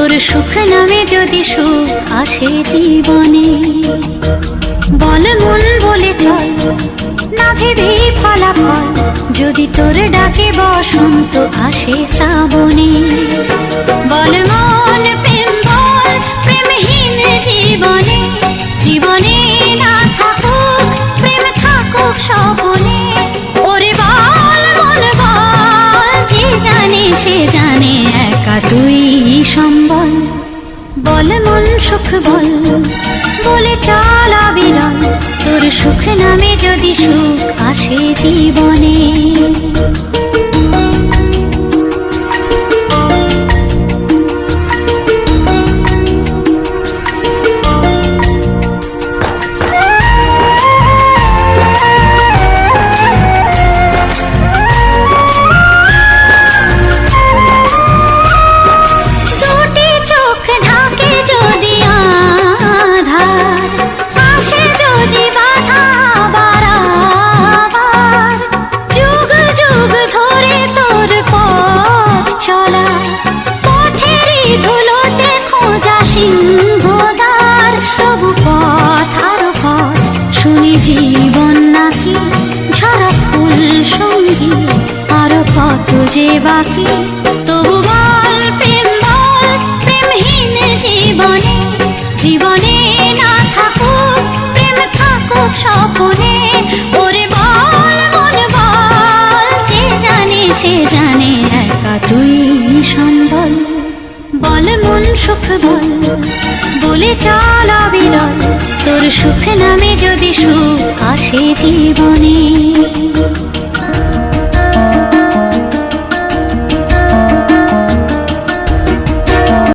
তোর সুখ নামে যদি সুখ আসে জীবনে। বল মন বলে চল, না ভেবে ফলাফল, যদি তোর ডাকে বসন্ত আসে শ্রাবণে। বল মন প্রেম বল, প্রেমহীন জীবনে, জীবনে না থাকুক প্রেম থাকুক স্বপনে। ওরে বল মন বল, যে জানে সে জানে একা তুই সম্বল। বল মন সুখ বল, বলে চল অবিরল, তোর সুখ নামে যদি সুখ আসে জীবনে। জীবন নাকি ঝরা ফুল সঙ্গী, আরো কত যে বাকি। তবু বল প্রেম বল, প্রেমহীন জীবনে, জীবনে না থাকুক প্রেম থাকুক স্বপনে। ওরে বল মন বল, যে জানে সে জানে একা তুই সম্বল। বল মন সুখ বল, বলে চল অবিরল, তোর সুখ নামে যদি সুখ আসে জীবনে।